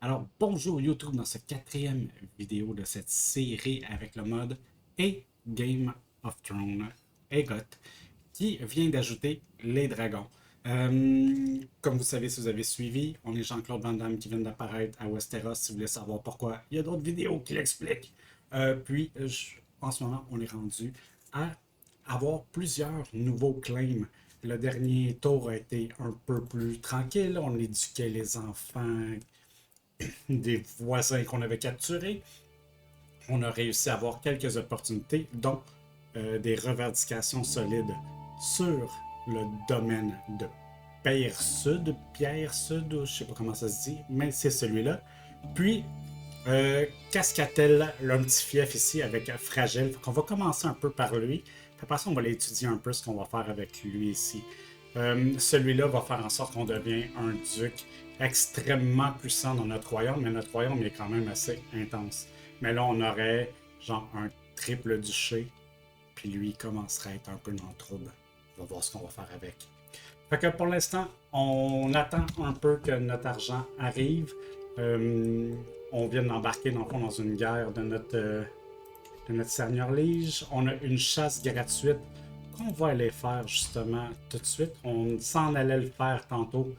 Alors, bonjour YouTube dans cette quatrième vidéo de cette série avec le mode A Game of Thrones, EGOT, qui vient d'ajouter les dragons. Comme vous savez, si vous avez suivi, on est Jean-Claude Van Damme qui vient d'apparaître à Westeros. Si vous voulez savoir pourquoi, il y a d'autres vidéos qui l'expliquent. En ce moment, on est rendu à avoir plusieurs nouveaux claims. Le dernier tour a été un peu plus tranquille. On éduquait les enfants des voisins qu'on avait capturés. On a réussi à avoir quelques opportunités, dont des revendications solides sur le domaine de Pierre Sud, je ne sais pas comment ça se dit, mais c'est celui-là. Puis, Cascatel, un petit fief ici avec Fragile. On va commencer un peu par lui. Puis après ça, on va l'étudier un peu ce qu'on va faire avec lui ici. Celui-là va faire en sorte qu'on devient un duc extrêmement puissant dans notre royaume, mais notre royaume est quand même assez intense. Mais là, on aurait genre un triple duché, puis lui commencerait à être un peu dans le trouble. On va voir ce qu'on va faire avec. Fait que pour l'instant, on attend un peu que notre argent arrive. On vient d'embarquer dans le fond dans une guerre de notre Seigneur Lige. On a une chasse gratuite qu'on va aller faire justement tout de suite. On s'en allait le faire tantôt,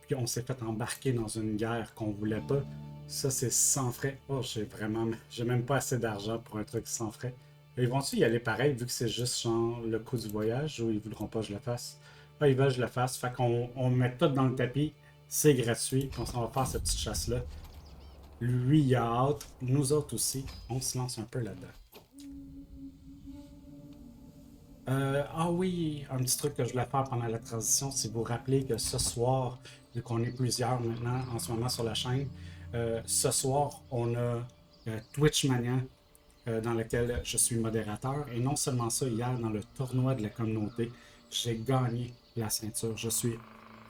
puis on s'est fait embarquer dans une guerre qu'on voulait pas. Ça, c'est sans frais. Oh, j'ai même pas assez d'argent pour un truc sans frais. Ils vont-tu y aller pareil, vu que c'est juste genre le coût du voyage, ou ils voudront pas que je le fasse? Ah, ils veulent que je le fasse. Fait qu'on met tout dans le tapis. C'est gratuit. On s'en va faire cette petite chasse-là. Lui, il a hâte. Nous autres aussi. On se lance un peu là-dedans. Ah oui, un petit truc que je voulais faire pendant la transition, c'est vous rappeler que ce soir, vu qu'on est plusieurs maintenant en ce moment sur la chaîne, ce soir, on a Twitch Mania dans lequel je suis modérateur. Et non seulement ça, hier, dans le tournoi de la communauté, j'ai gagné la ceinture. Je suis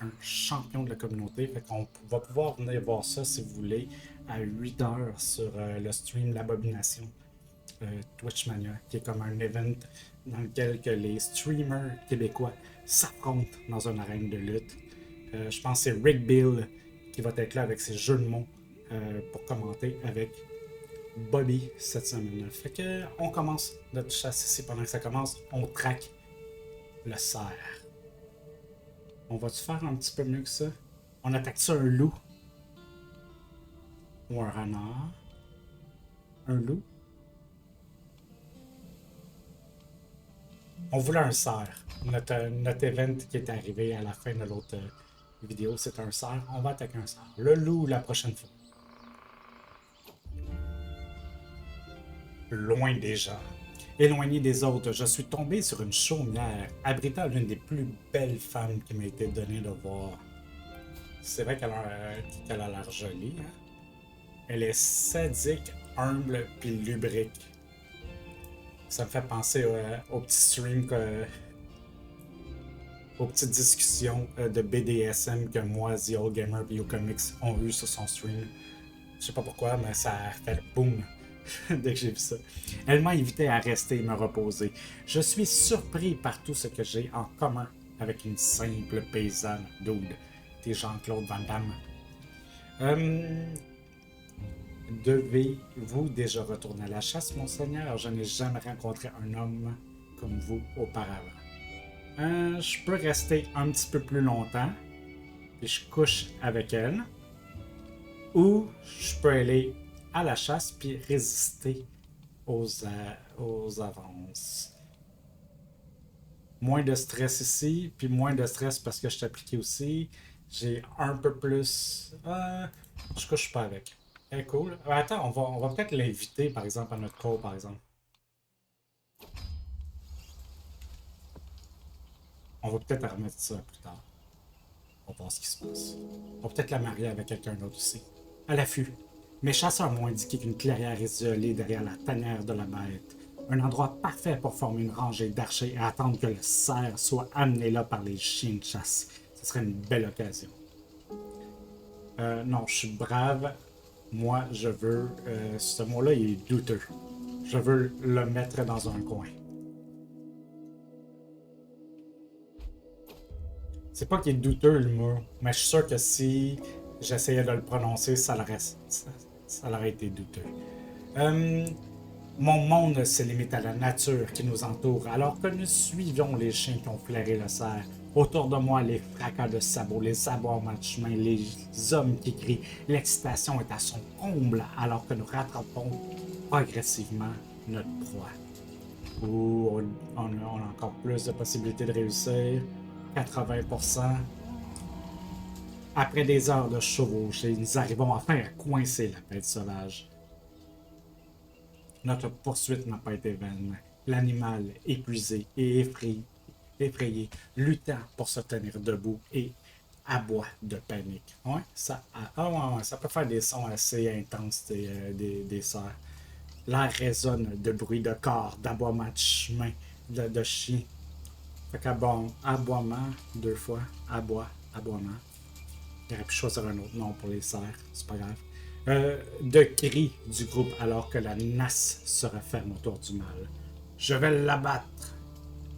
un champion de la communauté. Fait qu'on va pouvoir venir voir ça si vous voulez à 8h sur le stream L'Abomination. Twitch Mania, qui est comme un event dans lequel que les streamers québécois s'affrontent dans une arène de lutte. Je pense que c'est Rick Bill qui va être là avec ses jeux de mots pour commenter avec Bobby cette semaine. Fait que on commence notre chasse ici. Pendant que ça commence, on traque le cerf. On va-tu faire un petit peu mieux que ça? On attaque ça un loup ou un renard? Un loup? On voulait un cerf. Notre event qui est arrivé à la fin de l'autre vidéo, c'est un cerf. On va attaquer un cerf. Le loup la prochaine fois. Loin des gens. Éloigné des autres, je suis tombé sur une chaumière abritant l'une des plus belles femmes qui m'a été donnée de voir. C'est vrai qu'elle a l'air jolie. Hein? Elle est sadique, humble puis lubrique. Ça me fait penser au petit stream aux petites discussions de BDSM que moi, The Old Gamer Biocomics ont eu sur son stream. Je sais pas pourquoi, mais ça a fait boum dès que j'ai vu ça. Elle m'a invité à rester et me reposer. Je suis surpris par tout ce que j'ai en commun avec une simple paysanne, dude. T'es Jean-Claude Van Damme. Devez-vous déjà retourner à la chasse, monseigneur? Je n'ai jamais rencontré un homme comme vous auparavant. Je peux rester un petit peu plus longtemps, puis je couche avec elle. Ou je peux aller à la chasse puis résister aux avances. Moins de stress ici, puis moins de stress parce que je suis appliqué aussi. J'ai un peu plus. Je couche pas avec. Elle cool. Attends, on va peut-être l'inviter par exemple à notre call par exemple. On va peut-être remettre ça plus tard. On va voir ce qui se passe. On va peut-être la marier avec quelqu'un d'autre aussi. À l'affût. Mes chasseurs m'ont indiqué qu'une clairière isolée derrière la tanière de la bête. Un endroit parfait pour former une rangée d'archers et attendre que le cerf soit amené là par les chiens de chasse. Ce serait une belle occasion. Non, je suis brave. Moi, je veux. Ce mot-là, il est douteux. Je veux le mettre dans un coin. C'est pas qu'il est douteux le mot, mais je suis sûr que si J'essayais de le prononcer, ça aurait été douteux. Euh, Mon monde se limite à la nature qui nous entoure, alors que nous suivions les chiens qui ont flairé le cerf. Autour de moi, les fracas de sabots, les aboiements de chemin, les hommes qui crient. L'excitation est à son comble alors que nous rattrapons progressivement notre proie. Ouh, on a encore plus de possibilités de réussir. 80%. Après des heures de chevauchée, nous arrivons enfin à coincer la bête sauvage. Notre poursuite n'a pas été vaine. L'animal, épuisé et effrayé, luttant pour se tenir debout et aboie de panique. Ouais, ça peut faire des sons assez intenses des cerfs. L'air résonne de bruits de corps, d'aboiements de chemin, de chiens. Fait aboiement, deux fois, aboiement. Il aurait pu choisir un autre nom pour les cerfs, c'est pas grave. De cris du groupe alors que la nasse se referme autour du mâle. Je vais l'abattre.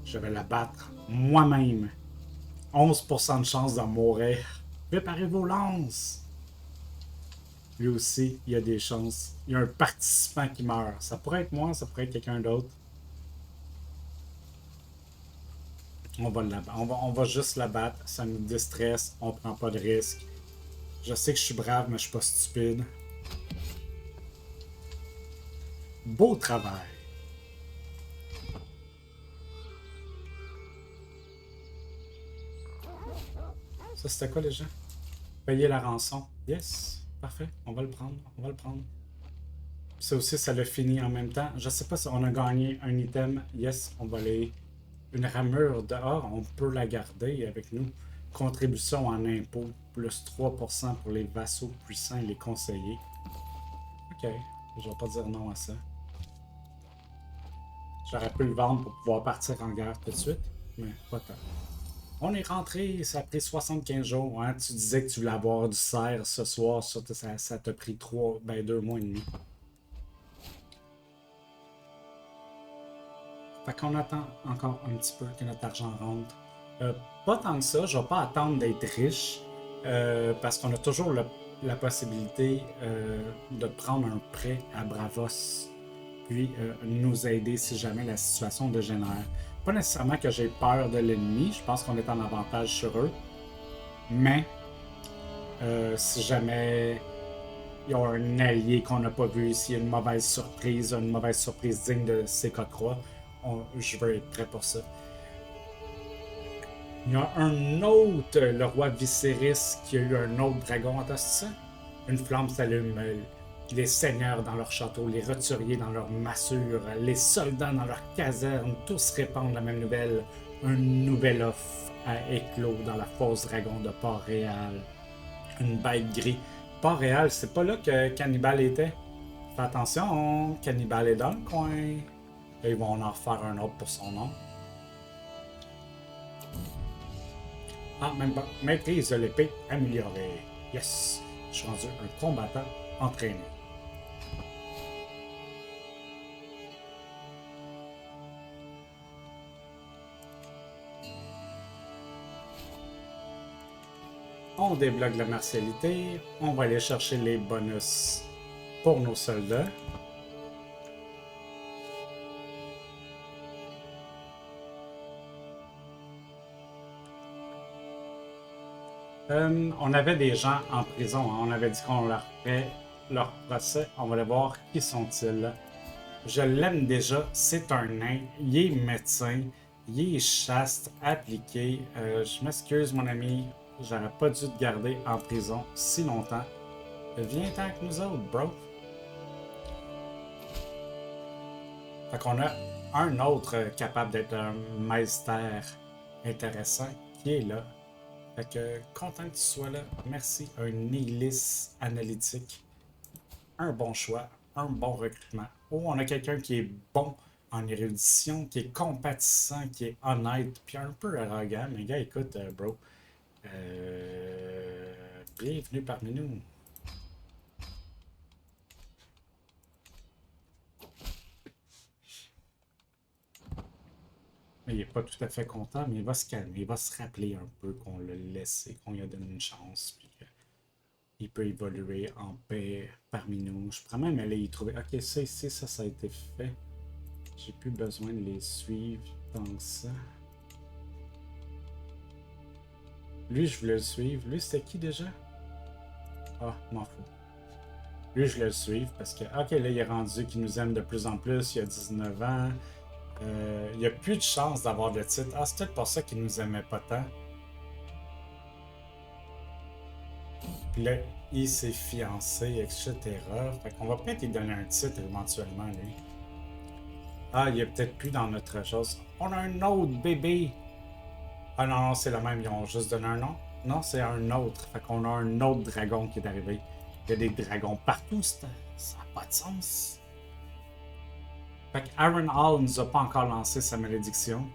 Je vais l'abattre moi-même. 11% de chance d'en mourir. Préparez vos lances. Lui aussi, il y a des chances. Il y a un participant qui meurt. Ça pourrait être moi, ça pourrait être quelqu'un d'autre. On va juste l'abattre. Ça nous déstresse. On prend pas de risque. Je sais que je suis brave, mais je suis pas stupide. Beau travail. Ça, c'était quoi, les gens? Payer la rançon. Yes. Parfait. On va le prendre. On va le prendre. Ça aussi, ça l'a fini en même temps. Je sais pas si on a gagné un item. Yes, on va aller. Une ramure dehors, on peut la garder avec nous. Contribution en impôts, plus 3% pour les vassaux puissants et les conseillers. Ok, je vais pas dire non à ça. J'aurais pu le vendre pour pouvoir partir en guerre tout de suite, mais pas tant. On est rentré, ça a pris 75 jours. Hein? Tu disais que tu voulais avoir du cerf ce soir, ça t'a pris 2 mois et demi. Fait qu'on attend encore un petit peu que notre argent rentre. Pas tant que ça, je vais pas attendre d'être riche parce qu'on a toujours la possibilité de prendre un prêt à Bravos puis nous aider si jamais la situation dégénère. Pas nécessairement que j'ai peur de l'ennemi, je pense qu'on est en avantage sur eux, mais si jamais il y a un allié qu'on n'a pas vu, s'il y a une mauvaise surprise digne de CK3, je veux être prêt pour ça. Il y a un autre, le roi Viserys, qui a eu un autre dragon. Attends, c'est ça? Une flamme s'allume. Les seigneurs dans leur château, les roturiers dans leur massure, les soldats dans leur caserne, tous répandent la même nouvelle. Un nouvel offre a éclos dans la fosse dragon de Port-Réal. Une bête grise. Port-Réal, c'est pas là que Cannibal était. Fais attention, Cannibal est dans le coin. Et ils vont en refaire un autre pour son nom. Ah, même pas. Maîtrise de l'épée améliorée. Yes! Je suis rendu un combattant entraîné. On débloque la martialité. On va aller chercher les bonus pour nos soldats. On avait des gens en prison. Hein. On avait dit qu'on leur ferait leur procès. On va aller voir qui sont-ils. Je l'aime déjà. C'est un nain. Il est médecin. Il est chaste, appliqué. Je m'excuse, mon ami. J'aurais pas dû te garder en prison si longtemps. Viens avec nous autres, bro. Fait qu'on a un autre capable d'être un maester intéressant qui est là. Fait que content que tu sois là. Merci. Un Nihilis analytique. Un bon choix. Un bon recrutement. Oh, on a quelqu'un qui est bon en érudition, qui est compatissant, qui est honnête, puis un peu arrogant. Mais gars, écoute, bro. Bienvenue parmi nous. Il n'est pas tout à fait content, mais il va se calmer, il va se rappeler un peu qu'on l'a laissé, qu'on lui a donné une chance. Puis il peut évoluer en paix parmi nous. Je pourrais même aller y trouver. Ok, ça ici, ça a été fait. J'ai plus besoin de les suivre tant que ça. Lui, je voulais le suivre. Lui, c'était qui déjà? Ah, m'en fous. Lui, je voulais le suivre parce que, ok, là, il est rendu qu'il nous aime de plus en plus. Il a 19 ans. Il n'y a plus de chance d'avoir de titre. Ah, c'est peut-être pour ça qu'il nous aimait pas tant. Puis là, il s'est fiancé, etc. Fait qu'on va peut-être lui donner un titre éventuellement, lui. Ah, il est peut-être plus dans notre chose. On a un autre bébé! Ah non, non, c'est le même, ils ont juste donné un nom. Non, c'est un autre. Fait qu'on a un autre dragon qui est arrivé. Il y a des dragons partout, ça n'a pas de sens. Fait que Aaron Hall nous a pas encore lancé sa malédiction.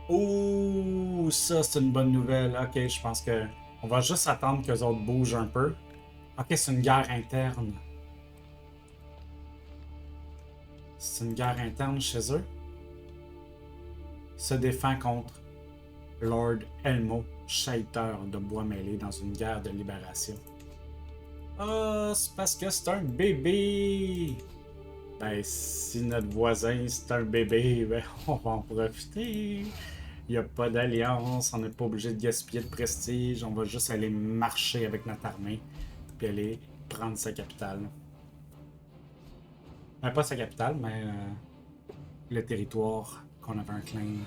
Ouh, ça c'est une bonne nouvelle. Ok, je pense que on va juste attendre que les autres bougent un peu. Ok, c'est une guerre interne. C'est une guerre interne chez eux. Se défend contre Lord Elmo, chasseur de bois mêlé dans une guerre de libération. Ah, c'est parce que c'est un bébé! Ben, si notre voisin c'est un bébé, ben, on va en profiter. Il n'y a pas d'alliance, on n'est pas obligé de gaspiller de prestige, on va juste aller marcher avec notre armée, puis aller prendre sa capitale. Ben, pas sa capitale, mais le territoire qu'on avait un claim.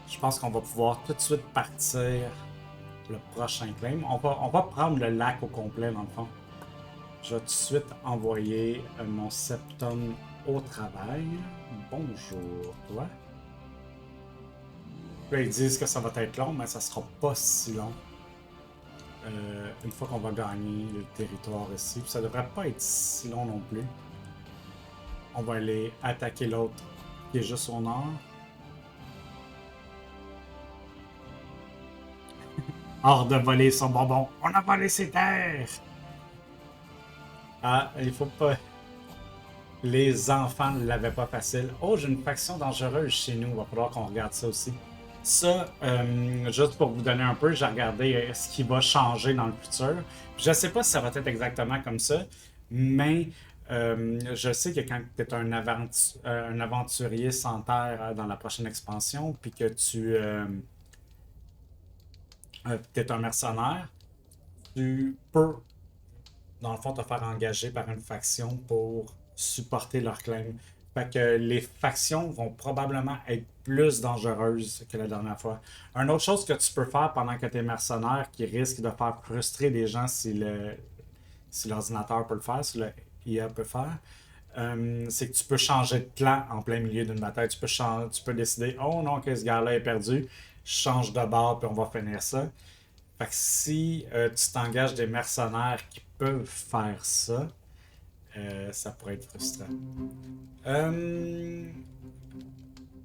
Je pense qu'on va pouvoir tout de suite partir le prochain claim. On va prendre le lac au complet, dans le fond. Je vais tout de suite envoyer mon septum au travail. Bonjour, toi. Là, ils disent que ça va être long, mais ça sera pas si long. Une fois qu'on va gagner le territoire ici. Puis ça devrait pas être si long non plus. On va aller attaquer l'autre qui est juste au nord. Hors de voler son bonbon, on a volé ses terres! Ah, il faut pas. Les enfants ne l'avaient pas facile. Oh, j'ai une faction dangereuse chez nous. Il va falloir qu'on regarde ça aussi. Ça, juste pour vous donner un peu, j'ai regardé ce qui va changer dans le futur. Je ne sais pas si ça va être exactement comme ça, mais je sais que quand tu es un aventurier sans terre dans la prochaine expansion, puis que tu es un mercenaire, tu peux dans le fond, te faire engager par une faction pour supporter leur claim. Fait que les factions vont probablement être plus dangereuses que la dernière fois. Une autre chose que tu peux faire pendant que tu es mercenaire qui risque de faire frustrer des gens si l'ordinateur peut le faire, si le IA peut faire, c'est que tu peux changer de plan en plein milieu d'une bataille. Tu peux décider, oh non, que ce gars-là est perdu, je change de bord puis on va finir ça. Fait que si tu t'engages des mercenaires qui peuvent faire ça, ça pourrait être frustrant. Euh,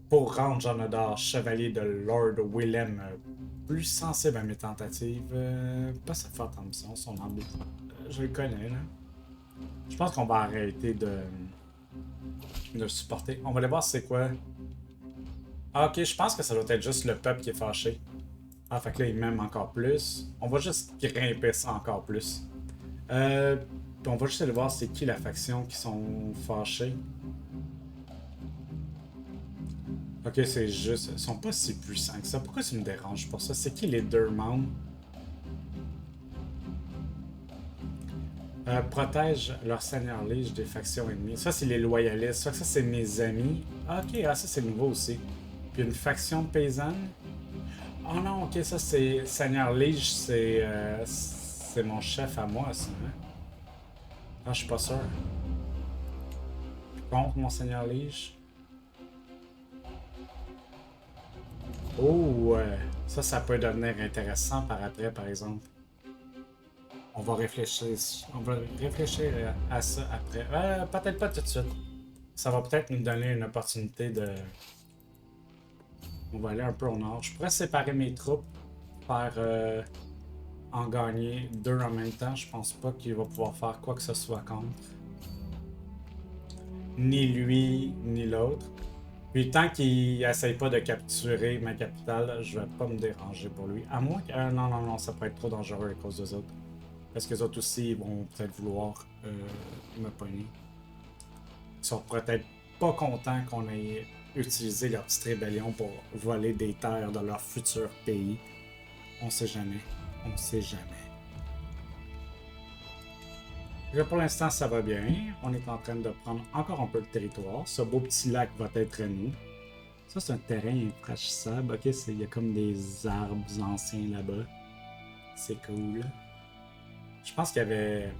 pour rendre Jonadar chevalier de Lord Willem plus sensible à mes tentatives, pas sa forte ambition, son ambition. Je le connais, là. Je pense qu'on va arrêter de le supporter. On va aller voir c'est quoi. Ah, ok, je pense que ça doit être juste le peuple qui est fâché. Ah, fait que là, il m'aime encore plus. On va juste grimper ça encore plus. Puis on va juste aller voir c'est qui la faction qui sont fâchés. Ok, c'est juste. Ils sont pas si puissants que ça. Pourquoi tu me déranges pour ça? C'est qui les deux membres? Protège leur seigneur lige des factions ennemies. Ça, c'est les loyalistes. Ça, c'est mes amis. Ah, ok, ah, ça, c'est nouveau aussi. Puis une faction paysanne. Oh non, ok, ça, c'est seigneur lige. C'est mon chef à moi, ça. Hein? Ah, je suis pas sûr. Contre mon seigneur lige. Oh, ça peut devenir intéressant par après, par exemple. On va réfléchir à ça après. Peut-être pas tout de suite. Ça va peut-être nous donner une opportunité de. On va aller un peu au nord. Je pourrais séparer mes troupes, faire en gagner deux en même temps. Je pense pas qu'il va pouvoir faire quoi que ce soit contre. Ni lui, ni l'autre. Puis tant qu'il essaye pas de capturer ma capitale, je vais pas me déranger pour lui. À moins que... non, non, non, ça pourrait être trop dangereux à cause des autres. Parce que les autres aussi ils vont peut-être vouloir me pogner. Ils sont peut-être pas contents qu'on ait utilisé leur petite rébellion pour voler des terres de leur futur pays. On sait jamais. On sait jamais. Là, pour l'instant, ça va bien. On est en train de prendre encore un peu de territoire. Ce beau petit lac va être à nous. Ça, c'est un terrain infranchissable. Ok, il y a comme des arbres anciens là-bas. C'est cool. Je pense qu'il y avait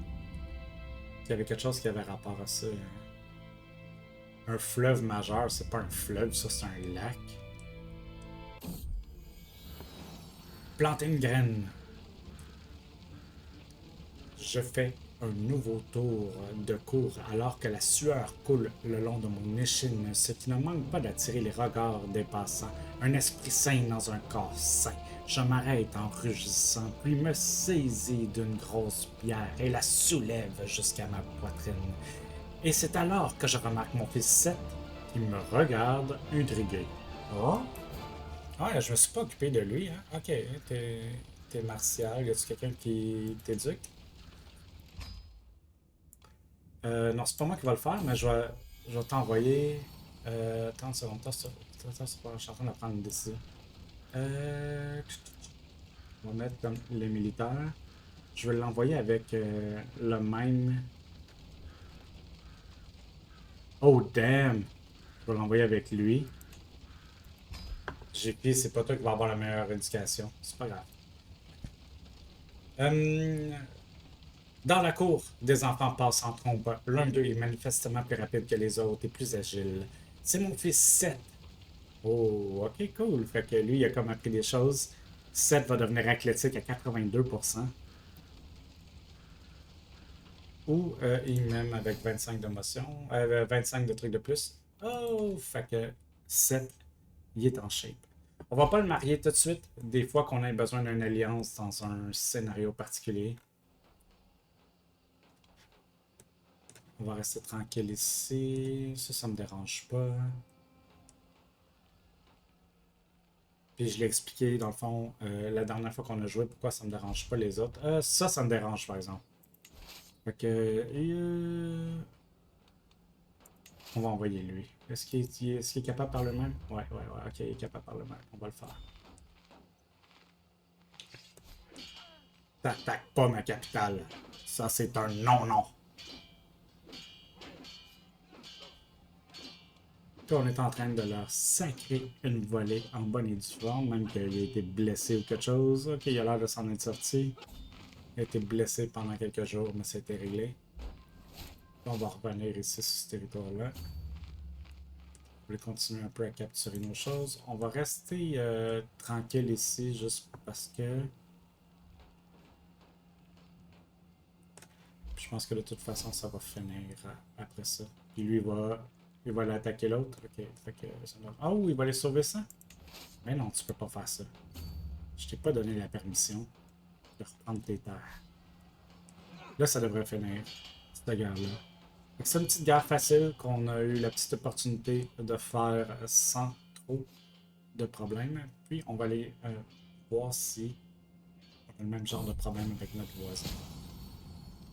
quelque chose qui avait rapport à ça. Un fleuve majeur, c'est pas un fleuve, ça, c'est un lac. Planter une graine. Je fais un nouveau tour de cours alors que la sueur coule le long de mon échine, ce qui ne manque pas d'attirer les regards des passants. Un esprit sain dans un corps sain. Je m'arrête en rugissant, puis me saisis d'une grosse pierre et la soulève jusqu'à ma poitrine. Et c'est alors que je remarque mon fils Seth qui me regarde intrigué. Oh? Ah, je me suis pas occupé de lui, hein? Ok, t'es martial. Y a-tu quelqu'un qui t'éduque? Non, c'est pas moi qui va le faire, mais je vais t'envoyer. Attends une seconde, je suis en train de prendre une décision. On va mettre comme les militaires. Je vais l'envoyer avec le même. Oh, damn! Je vais l'envoyer avec lui. GP, c'est pas toi qui va avoir la meilleure éducation. C'est pas grave. Euh, Dans la cour, des enfants passent en trompe. L'un d'eux est manifestement plus rapide que les autres et plus agile. C'est mon fils Seth. Oh, ok, cool. Fait que lui, il a comme appris des choses. Seth va devenir athlétique à 82%. Ou il m'aime avec 25 d'émotion. 25 de trucs de plus. Oh, fait que Seth, il est en shape. On va pas le marier tout de suite. Des fois qu'on a besoin d'une alliance dans un scénario particulier. On va rester tranquille ici. Ça me dérange pas. Puis je l'ai expliqué, dans le fond, la dernière fois qu'on a joué, pourquoi ça me dérange pas les autres. Ça me dérange, par exemple. Fait que... on va envoyer lui. Est-ce qu'il est capable par le même? Ouais, ouais, ouais. Ok, il est capable par le même. On va le faire. T'attaques pas ma capitale. Ça, c'est un non-non. Puis on est en train de leur sacrer une volée en bonne et due forme, même qu'il a été blessé ou quelque chose. Ok, il a l'air de s'en être sorti. Il a été blessé pendant quelques jours, mais c'était réglé. On va revenir ici sur ce territoire-là. On va continuer un peu à capturer nos choses. On va rester tranquille ici juste parce que... je pense que de toute façon, ça va finir après ça. Puis lui, il va aller attaquer l'autre. Ok, fait que... oh, il va aller sauver ça? Mais non, tu peux pas faire ça. Je t'ai pas donné la permission de reprendre tes terres. Là, ça devrait finir, cette guerre-là. C'est une petite guerre facile qu'on a eu la petite opportunité de faire sans trop de problèmes. Puis, on va aller voir si on a le même genre de problème avec notre voisin.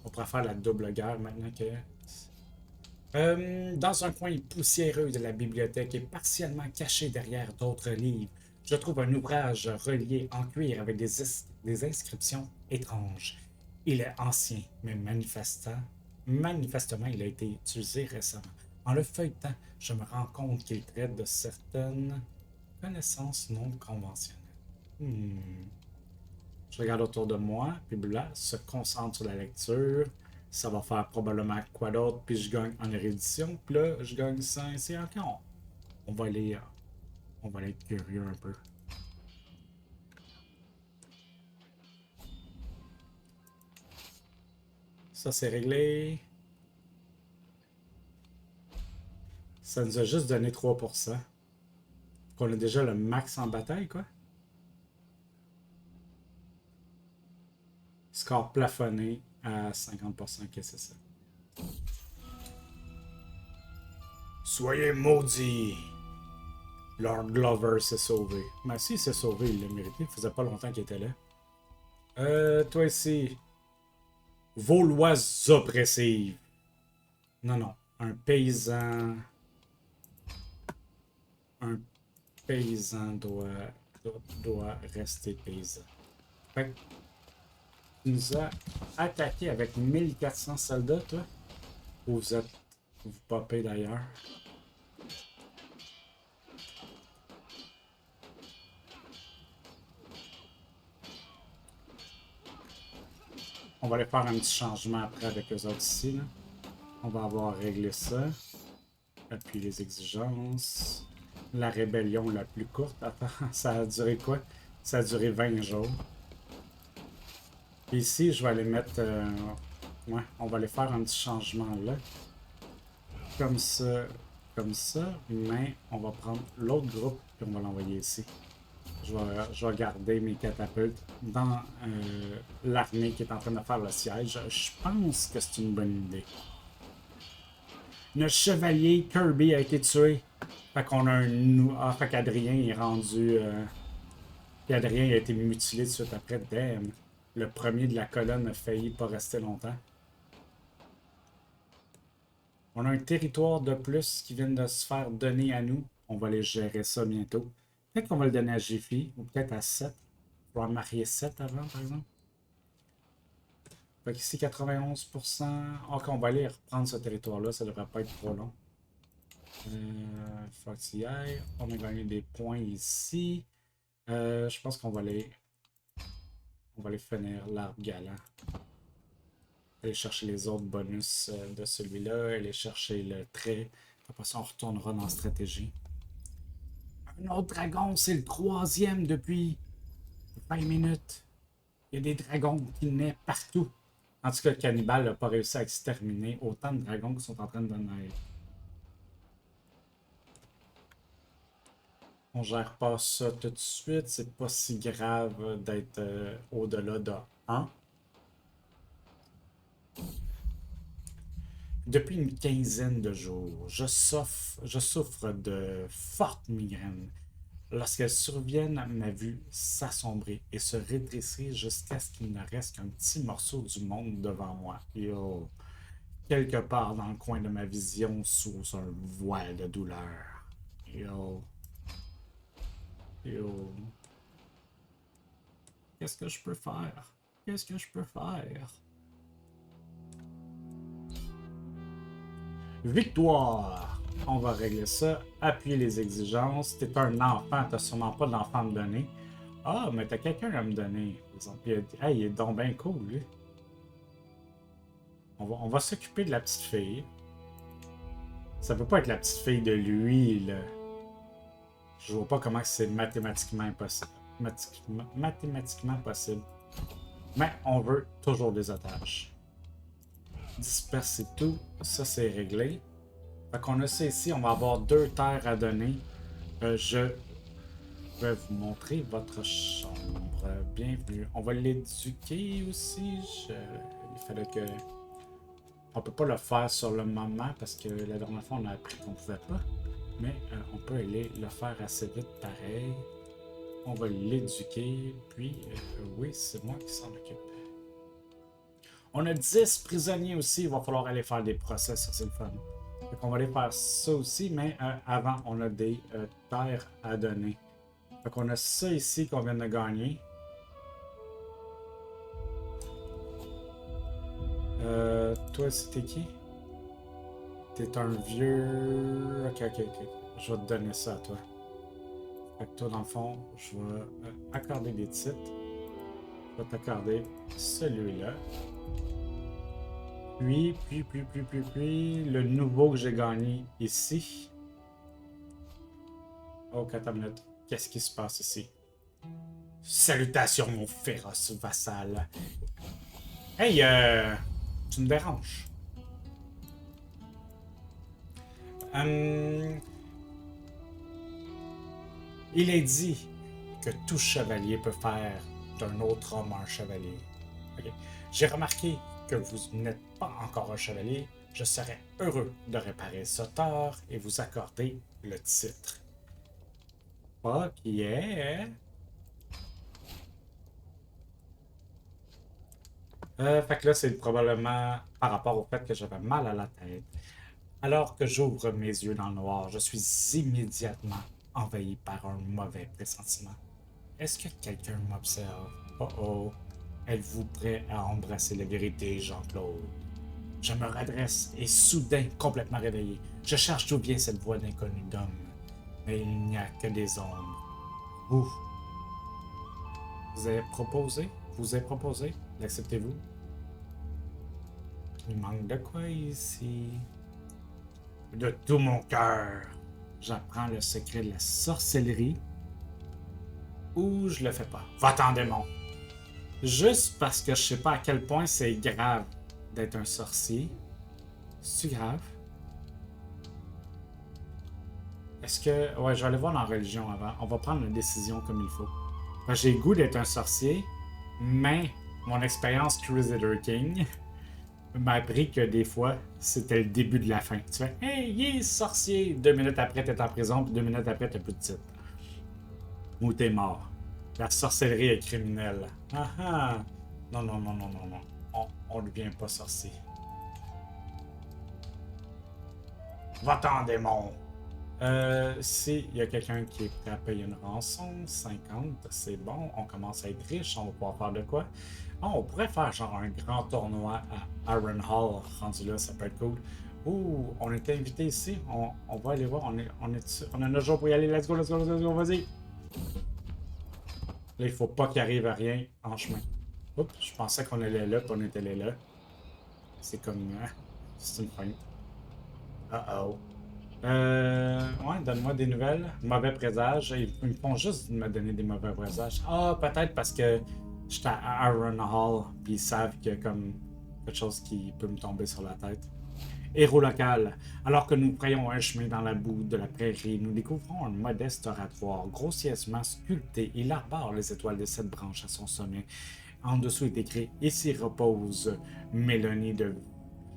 On pourrait faire la double guerre maintenant que... dans un coin poussiéreux de la bibliothèque et partiellement caché derrière d'autres livres, je trouve un ouvrage relié en cuir avec des inscriptions étranges. Il est ancien, mais manifestement, il a été utilisé récemment. En le feuilletant, je me rends compte qu'il traite de certaines connaissances non conventionnelles. Je regarde autour de moi, puis là, se concentre sur la lecture. Ça va faire probablement quoi d'autre, puis je gagne en érudition, puis là, je gagne ça ici encore. On va aller, on va aller être curieux un peu. Ça, c'est réglé. Ça nous a juste donné 3%. Qu'on a déjà le max en bataille, quoi. Score plafonné à 50%. Qu'est-ce que c'est ça? Soyez maudits! Lord Glover s'est sauvé. Mais si, il s'est sauvé, il l'a mérité. Il faisait pas longtemps qu'il était là. Toi ici. Vauloise oppressive. Non, non. Un paysan. Un paysan doit rester paysan. Fait que tu nous as attaqué avec 1400 soldats, toi? Ou vous êtes. Vous popez d'ailleurs? On va aller faire un petit changement après avec les autres ici. Là. On va avoir réglé ça. Appuie les exigences. La rébellion la plus courte. Attends, ça a duré quoi? Ça a duré 20 jours. Puis ici, je vais aller mettre... ouais, on va aller faire un petit changement là. Comme ça, comme ça. Mais on va prendre l'autre groupe et on va l'envoyer ici. Je vais garder mes catapultes dans l'armée qui est en train de faire le siège. Je pense que c'est une bonne idée. Notre chevalier Kirby a été tué. Fait qu'on a un... Ah, fait qu'Adrien est rendu... Puis Adrien a été mutilé tout de suite après. Damn. Le premier de la colonne a failli pas rester longtemps. On a un territoire de plus qui vient de se faire donner à nous. On va aller gérer ça bientôt. Peut-être qu'on va le donner à Jiffy, ou peut-être à 7. On va en marier 7 avant, par exemple. Fait qu'ici, 91%. Ok, on va aller reprendre ce territoire-là. Ça devrait pas être trop long. Faut qu'il y aille. On a gagné des points ici. Je pense qu'on va aller... On va aller finir l'arbre galant. Aller chercher les autres bonus de celui-là. Aller chercher le trait. Après ça, on retournera dans la stratégie. Un autre dragon, c'est le 3e depuis 20 minutes. Il y a des dragons qui naissent partout. En tout cas, le cannibale n'a pas réussi à exterminer autant de dragons qui sont en train de naître. On gère pas ça tout de suite. C'est pas si grave d'être au-delà de 1. Depuis une quinzaine de jours, je souffre de fortes migraines. Lorsqu'elles surviennent, ma vue s'assombrit et se rétrécit jusqu'à ce qu'il ne reste qu'un petit morceau du monde devant moi. Yo. Quelque part dans le coin de ma vision, sous un voile de douleur. Yo. Yo. Qu'est-ce que je peux faire? Qu'est-ce que je peux faire? Victoire! On va régler ça. Appuyer les exigences. T'es un enfant, t'as sûrement pas d'enfant à me donner. Ah, mais t'as quelqu'un à me donner. Hey, il est donc bien cool, lui. On va s'occuper de la petite fille. Ça peut pas être la petite fille de lui, là. Je vois pas comment c'est mathématiquement impossible. Mathématiquement possible. Mais on veut toujours des otages. Disperser tout. Ça, c'est réglé. Fait qu'on a ça ici. On va avoir 2 terres à donner. Je vais vous montrer votre chambre. Bienvenue. On va l'éduquer aussi. Il fallait que... On peut pas le faire sur le moment parce que la dernière fois, on a appris qu'on pouvait pas. Mais on peut aller le faire assez vite pareil. On va l'éduquer. Puis, oui, c'est moi qui s'en occupe. On a 10 prisonniers aussi. Il va falloir aller faire des procès. Ça, c'est le fun. Donc, on va aller faire ça aussi. Mais avant, on a des terres à donner. Donc, on a ça ici qu'on vient de gagner. Toi, c'était qui? T'es un vieux... Ok. Je vais te donner ça à toi. Fait que toi, dans le fond, je vais accorder des titres. Je vais t'accorder celui-là. Puis, le nouveau que j'ai gagné ici. Oh, attends une minute. Qu'est-ce qui se passe ici? Salutations, mon féroce vassal. Hey, tu me déranges. Il est dit que tout chevalier peut faire d'un autre homme un chevalier. Okay. J'ai remarqué que vous n'êtes pas encore un chevalier. Je serais heureux de réparer ce tort et vous accorder le titre. Fuck yeah! Fait que là, c'est probablement par rapport au fait que j'avais mal à la tête. Alors que j'ouvre mes yeux dans le noir, je suis immédiatement envahi par un mauvais pressentiment. Est-ce que quelqu'un m'observe? Oh oh. Êtes-vous prêt à embrasser la vérité, Jean-Claude? Je me redresse et soudain, complètement réveillé, je cherche d'où vient cette voix d'inconnu d'homme. Mais il n'y a que des ombres. Vous, vous avez proposé? Vous avez proposé? L'acceptez-vous? Il manque de quoi ici? De tout mon cœur, j'apprends le secret de la sorcellerie ou je le fais pas. Va-t'en, démon! Juste parce que je sais pas à quel point c'est grave d'être un sorcier. C'est-tu grave? Est-ce que. Ouais, je vais aller voir dans la religion avant. On va prendre une décision comme il faut. J'ai le goût d'être un sorcier, mais mon expérience Crusader King m'a appris que des fois, c'était le début de la fin. Tu fais Hey, il est sorcier! 2 minutes après, t'es en prison, puis 2 minutes après, t'as plus de titre. Ou t'es mort. La sorcellerie est criminelle. Ah ah! Non, non, non, non, non, non. On ne devient pas sorcier. Va-t'en, démon! Si il y a quelqu'un qui est prêt à payer une rançon, 50, c'est bon, on commence à être riche, on va pouvoir faire de quoi? Oh, on pourrait faire genre un grand tournoi à Iron Hall, rendu là, ça peut être cool. Ouh, on était invité ici, on va aller voir, on a 9 jours pour y aller, let's go, let's go, let's go, vas-y! Là, il faut pas qu'il arrive à rien en chemin. Oups, je pensais qu'on allait là, puis on était là. C'est comme, c'est une feinte. Uh-oh. Ouais, donne-moi des nouvelles. Mauvais présages. Ils me font juste me donner des mauvais présages. Ah, peut-être parce que j'étais à Iron Hall, puis ils savent qu'il y a comme quelque chose qui peut me tomber sur la tête. Héros local. Alors que nous prayons un chemin dans la boue de la prairie, nous découvrons un modeste oratoire grossièrement sculpté. Il arbore les étoiles de 7 branches à son sommet. En dessous est écrit Ici repose Mélanie de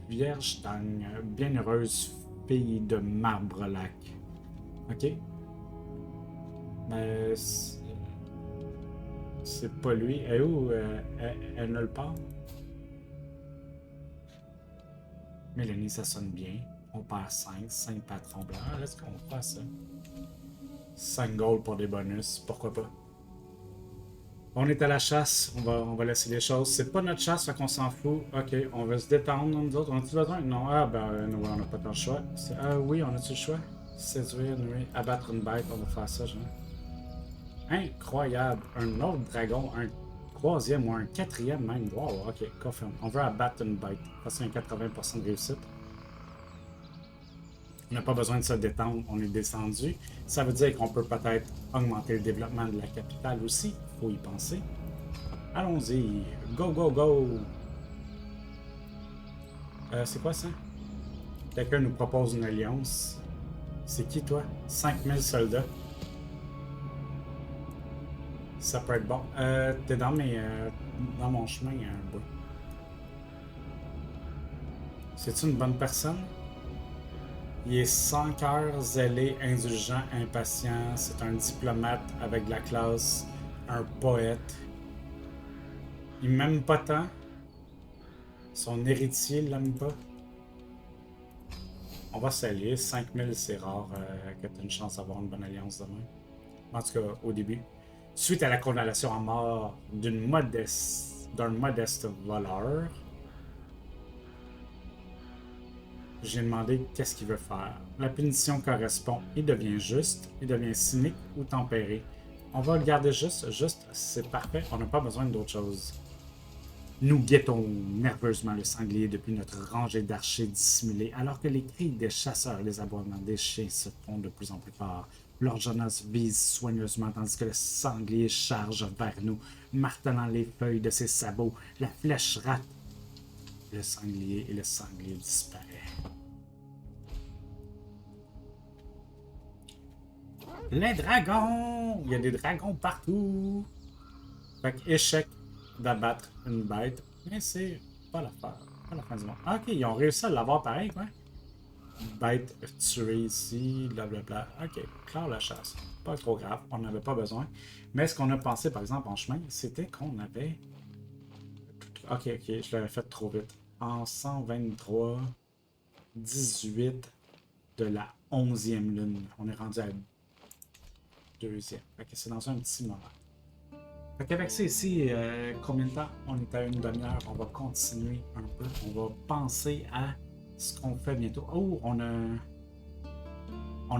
Vierge-Tang, bienheureuse fille de Marbre-Lac. Ok? Mais c'est pas lui. Elle est où? Elle ne le part? Mélanie, ça sonne bien. On perd 5 patrons blancs. Est-ce qu'on fait ça? 5 gold pour des bonus, pourquoi pas? On est à la chasse, on va laisser les choses. C'est pas notre chasse, fait qu'on s'en fout. Ok, on va se détendre, nous autres. On a-tu besoin? Non, ah ben, on n'a pas tant le choix. Ah oui, on a-tu le choix? Séduire, nuire, abattre une bête, on va faire ça, genre. Incroyable! Un autre dragon, un troisième ou un quatrième même. Wow, ok, confirme. On veut abattre une bête. Ça, c'est un 80% de réussite. On n'a pas besoin de se détendre, on est descendu. Ça veut dire qu'on peut peut-être augmenter le développement de la capitale aussi. Faut y penser. Allons-y. Go, go, go! C'est quoi ça? Quelqu'un nous propose une alliance. C'est qui, toi? 5000 soldats. Ça peut être bon. T'es dans dans mon chemin, un bout. C'est-tu une bonne personne? Il est sans cœur, zélé, indulgent, impatient. C'est un diplomate avec de la classe, un poète. Il m'aime pas tant. Son héritier l'aime pas. On va s'allier. 5000, c'est rare que tu aies une chance d'avoir une bonne alliance demain. En tout cas, au début. Suite à la condamnation à mort d'un modeste voleur, j'ai demandé qu'est-ce qu'il veut faire. La punition correspond. Il devient juste, il devient cynique ou tempéré. On va le garder juste, c'est parfait. On n'a pas besoin d'autre chose. Nous guettons nerveusement le sanglier depuis notre rangée d'archers dissimulés, alors que les cris des chasseurs et les aboiements des chiens se font de plus en plus forts. Lord Jonas vise soigneusement tandis que le sanglier charge vers nous, martelant les feuilles de ses sabots. La flèche rate le sanglier et le sanglier disparaît. Les dragons! Il y a des dragons partout! Fait que échec d'abattre une bête, mais c'est pas l'affaire. Pas la fin du monde. Ah, ok, ils ont réussi à l'avoir pareil, quoi. bête tuée ici, blablabla. Ok, claire la chasse. Pas trop grave, on n'avait pas besoin. Mais ce qu'on a pensé, par exemple, en chemin, c'était qu'on avait... Ok, ok, je l'avais fait trop vite. En 123, 18 de la 11e lune. On est rendu à deuxième. Ok, c'est dans un petit moment. Fait qu'avec ça ici, combien de temps? On est à une demi-heure. On va continuer un peu. On va penser à ce qu'on fait bientôt. Oh, on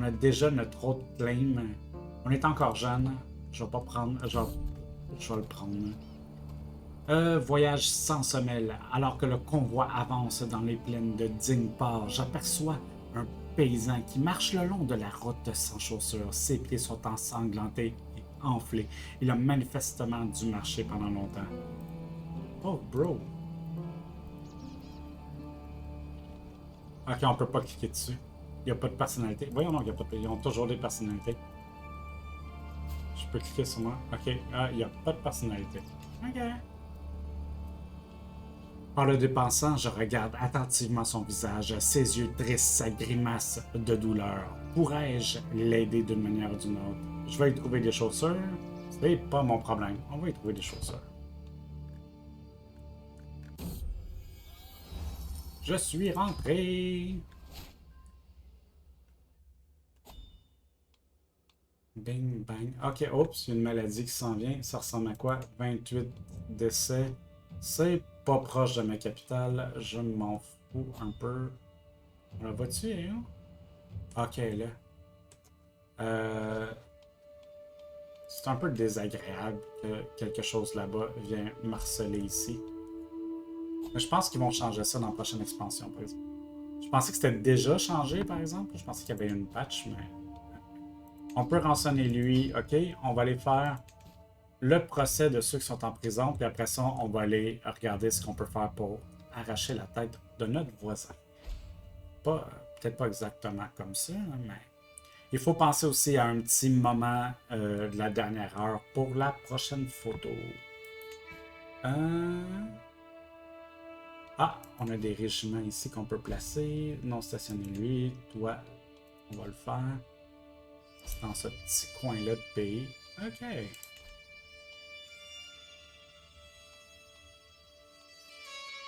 a déjà notre autre claim. On est encore jeune. Je vais pas prendre. Je vais le prendre. Voyage sans semelle. Alors que le convoi avance dans les plaines de Dingpar, j'aperçois un paysan qui marche le long de la route sans chaussures. Ses pieds sont ensanglantés et enflés. Il a manifestement dû marcher pendant longtemps. Oh, bro. Ok, on peut pas cliquer dessus. Il n'y a pas de personnalité. Voyons donc, il y a pas de... Ils ont toujours des personnalités. Je peux cliquer sur moi. Ok, ah, il n'y a pas de personnalité. Ok. En le dépensant, je regarde attentivement son visage, ses yeux tristes, sa grimace de douleur. Pourrais-je l'aider d'une manière ou d'une autre? Je vais y trouver des chaussures. C'est pas mon problème. On va y trouver des chaussures. Je suis rentré. Bing, bang. Ok, oups, il y a une maladie qui s'en vient. Ça ressemble à quoi? 28 décès. C'est pas proche de ma capitale. Je m'en fous un peu. On la voit-tu, hein? Ok, là. Euh, c'est un peu désagréable que quelque chose là-bas vienne marceler ici. Mais je pense qu'ils vont changer ça dans la prochaine expansion, par exemple. Je pensais que c'était déjà changé, par exemple. Je pensais qu'il y avait une patch, mais... On peut rançonner lui, ok? On va aller faire le procès de ceux qui sont en prison, puis après ça, on va aller regarder ce qu'on peut faire pour arracher la tête de notre voisin. Pas, peut-être pas exactement comme ça, mais il faut penser aussi à un petit moment de la dernière heure pour la prochaine photo. Ah, on a des régiments ici qu'on peut placer. Non stationner lui. Toi, on va le faire. C'est dans ce petit coin-là de pays. OK.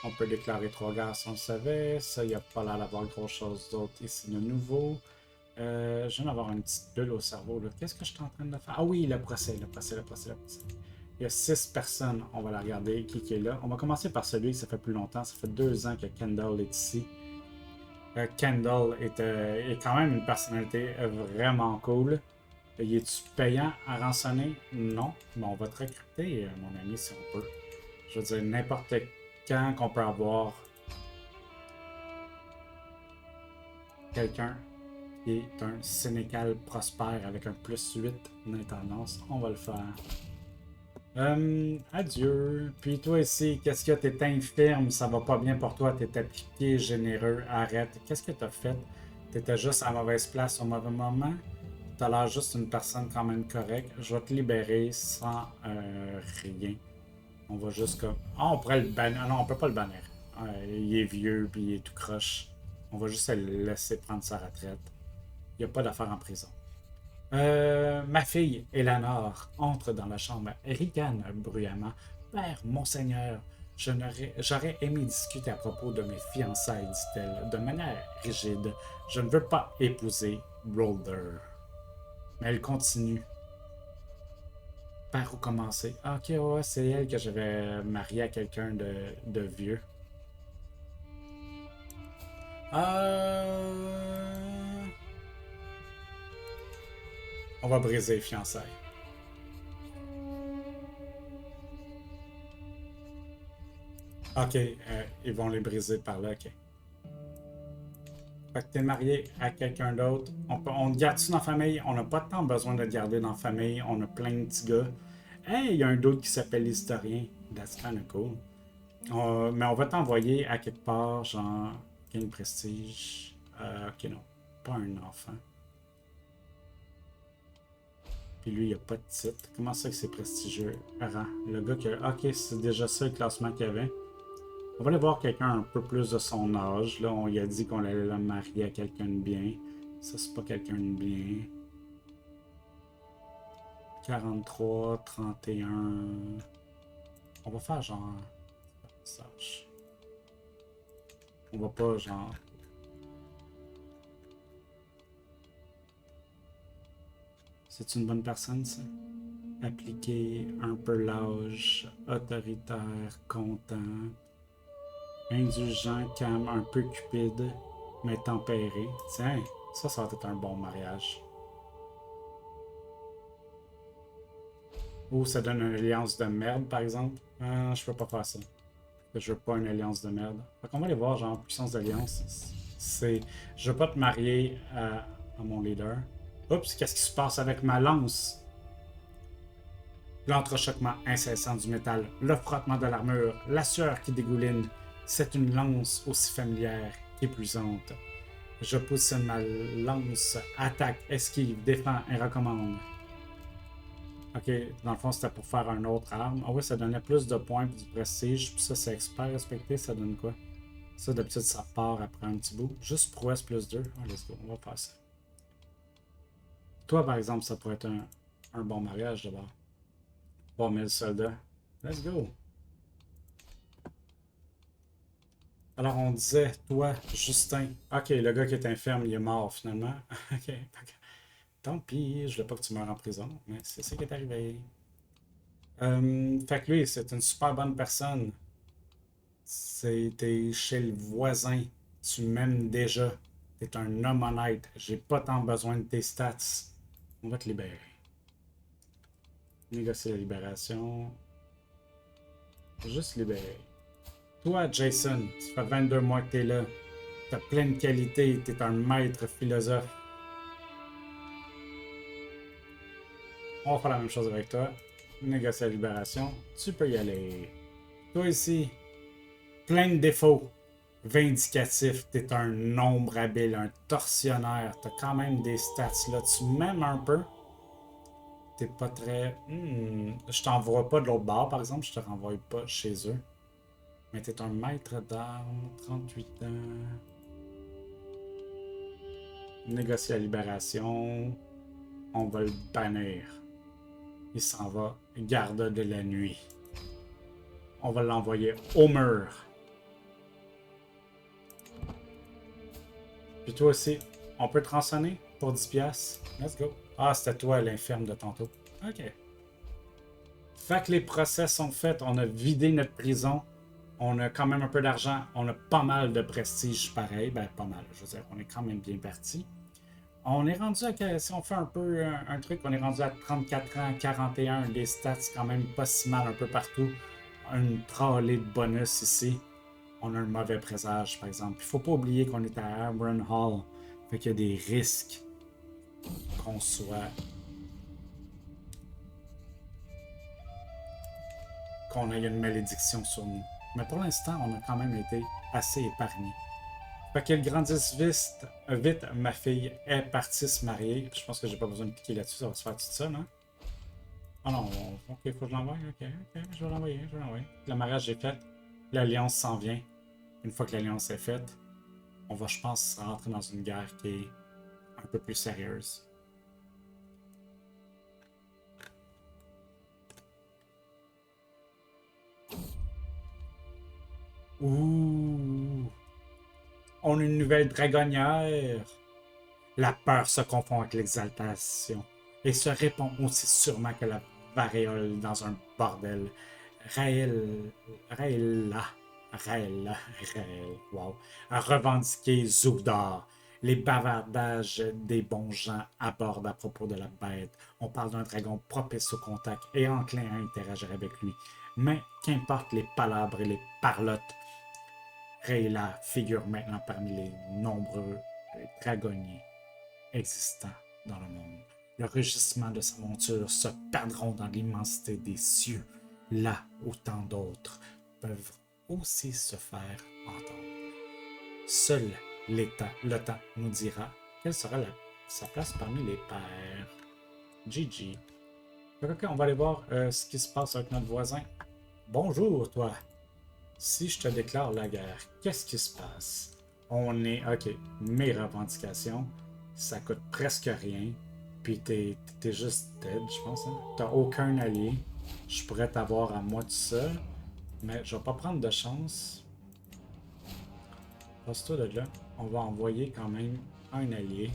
On peut déclarer 3 guerres si on le savait. Ça, il n'y a pas l'air d'avoir grand-chose d'autre ici de nouveau. Je viens d'avoir une petite bulle au cerveau. Qu'est-ce que je suis en train de faire? Ah oui, le procès. Il y a 6 personnes. On va la regarder. Qui est là? On va commencer par celui qui ça fait plus longtemps. Ça fait 2 ans que Kendall est ici. Kendall est quand même une personnalité vraiment cool. Il est-tu payant à rançonner? Non. Mais on va te recruter, mon ami, si on peut. Je veux dire, n'importe quand qu'on peut avoir quelqu'un qui est un Sénécal prospère avec un +8 d'intendance, on va le faire. Adieu. Puis toi ici, qu'est-ce que t'es infirme? Ça va pas bien pour toi, t'es appliqué, généreux, arrête. Qu'est-ce que t'as fait? T'étais juste à mauvaise place au mauvais moment? T'as l'air juste une personne quand même correcte. Je vais te libérer sans rien. On va juste comme... Ah, on pourrait le bannir. Ah non, on peut pas le bannir. Il est vieux, puis il est tout croche. On va juste le laisser prendre sa retraite. Il n'y a pas d'affaire en prison. Ma fille, Eleanor, entre dans la chambre, ricane bruyamment. Père, monseigneur, j'aurais aimé discuter à propos de mes fiançailles, dit-elle, de manière rigide. Je ne veux pas épouser Rolder. Mais elle continue. Par où commencer? Ah, ok, ouais, c'est elle que j'avais marié à quelqu'un de vieux. Euh... On va briser les fiançailles. Ok, ils vont les briser par là, ok. Fait que t'es marié à quelqu'un d'autre. On te garde-tu dans la famille? On n'a pas tant besoin de te garder dans la famille. On a plein de petits gars. Hey, il y a un d'autre qui s'appelle l'historien. That's kinda cool. Mais on va t'envoyer à quelque part, genre, gain prestige. Ok, non. Pas un enfant. Puis lui, il a pas de titre. Comment ça que c'est prestigieux? Rang. Le gars qui a... Ok, c'est déjà ça le classement qu'il y avait. On va aller voir quelqu'un un peu plus de son âge. Là, on lui a dit qu'on allait le marier à quelqu'un de bien. Ça, c'est pas quelqu'un de bien. 43, 31. On va faire genre. Sage. On va pas genre. C'est une bonne personne, ça? Appliquer un peu l'âge, autoritaire, content, indulgent, calme, un peu cupide, mais tempéré. Tiens, ça va être un bon mariage. Ou ça donne une alliance de merde, par exemple. Je peux pas faire ça. Je veux pas une alliance de merde. Fait qu'on va aller voir, genre, puissance d'alliance. C'est. Je veux pas te marier à mon leader. Oups, qu'est-ce qui se passe avec ma lance? L'entrechoquement incessant du métal, le frottement de l'armure, la sueur qui dégouline. C'est une lance aussi familière qu'épuisante. Je positionne ma lance, attaque, esquive, défend et recommande. Ok, dans le fond, c'était pour faire une autre arme. Ah oui, ça donnait plus de points et du prestige. Puis ça, c'est expert respecté, ça donne quoi? Ça, d'habitude, ça part après un petit bout. Juste prouesse plus 2. Ah, let's go, on va faire ça. Toi, par exemple, ça pourrait être un bon mariage d'abord. 3000 soldats. Let's go. Alors, on disait, toi, Justin. Ok, le gars qui est infirme, il est mort finalement. Ok, tant pis, je voulais pas que tu meurs en prison, mais c'est ça qui est arrivé. Fait que lui, c'est une super bonne personne. T'es chez le voisin. Tu m'aimes déjà. T'es un homme honnête. J'ai pas tant besoin de tes stats. On va te libérer. Négocier la libération. Juste libérer. Toi, Jason, ça fait 22 mois que t'es là. T'as plein de qualités. T'es un maître philosophe. On va faire la même chose avec toi. Négocier la libération. Tu peux y aller. Toi ici, plein de défauts. Vindicatif, t'es un nombre habile, un tortionnaire. T'as quand même des stats là. Tu m'aimes un peu. T'es pas très. Je t'envoie pas de l'autre bord, par exemple. Je te renvoie pas chez eux. Mais t'es un maître d'armes, 38 ans. Négocier la libération. On va le bannir. Il s'en va. Garde de la nuit. On va l'envoyer au mur. Puis toi aussi, on peut te rançonner pour 10$. Let's go. Ah, c'était toi l'infirme de tantôt. Ok. Fait que les procès sont faits. On a vidé notre prison. On a quand même un peu d'argent. On a pas mal de prestige pareil. Ben, pas mal. Je veux dire, on est quand même bien parti. On est rendu à, si on fait un peu un truc, on est rendu à 34 ans, 41. Les stats, quand même pas si mal un peu partout. Une trolley de bonus ici. On a un mauvais présage, par exemple. Il faut pas oublier qu'on est à Amron Hall. Fait qu'il y a des risques qu'on soit. Qu'on ait une malédiction sur nous. Mais pour l'instant, on a quand même été assez épargnés. Fait qu'elle grandisse vite, ma fille est partie se marier. Je pense que j'ai pas besoin de cliquer là-dessus, ça va se faire tout seul, hein? Ah non, ok, faut que je l'envoie. Ok, je vais l'envoyer, Le mariage est fait, l'alliance s'en vient. Une fois que l'alliance est faite, on va, je pense, rentrer dans une guerre qui est un peu plus sérieuse. Ouh! On a une nouvelle dragonnière! La peur se confond avec l'exaltation et se répand aussi sûrement que la variole dans un bordel. Raëlla, wow, a revendiqué Zoubdar. Les bavardages des bons gens abordent à propos de la bête. On parle d'un dragon propice au contact et enclin à interagir avec lui. Mais qu'importe les palabres et les parlottes, Rayla figure maintenant parmi les nombreux dragonniers existants dans le monde. Le rugissement de sa monture se perdront dans l'immensité des cieux, là où tant d'autres peuvent aussi se faire entendre. Seul le temps nous dira quelle sera sa place parmi les pairs. GG. Ok, on va aller voir ce qui se passe avec notre voisin. Bonjour, toi. Si je te déclare la guerre, qu'est-ce qui se passe? On est... Ok, mes revendications, ça coûte presque rien. Puis t'es juste dead, je pense. Hein? T'as aucun allié. Je pourrais t'avoir à moi tout seul. Mais je vais pas prendre de chance. Passe-toi de là. On va envoyer quand même un allié.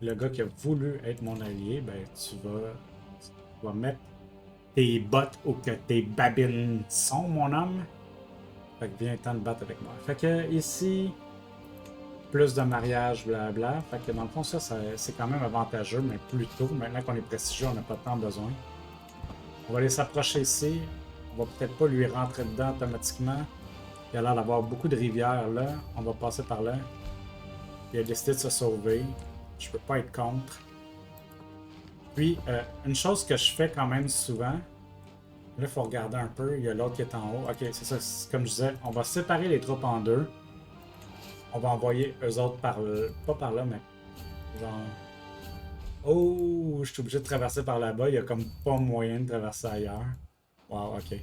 Le gars qui a voulu être mon allié, ben tu vas mettre tes bottes où que tes babines sont, mon homme. Fait que viens t'en te battre avec moi. Fait que ici, plus de mariage, blabla. Fait que dans le fond, c'est quand même avantageux, mais plus tôt. Maintenant qu'on est prestigieux, on n'a pas tant besoin. On va aller s'approcher ici. On va peut-être pas lui rentrer dedans automatiquement. Il a l'air d'avoir beaucoup de rivières là. On va passer par là. Il a décidé de se sauver. Je peux pas être contre. Puis, une chose que je fais quand même souvent, là, il faut regarder un peu. Il y a l'autre qui est en haut. Ok, c'est ça. Comme je disais, on va séparer les troupes en deux. On va envoyer eux autres par le... Pas par là, mais genre... Oh, je suis obligé de traverser par là-bas. Il y a comme pas moyen de traverser ailleurs. Wow, ok.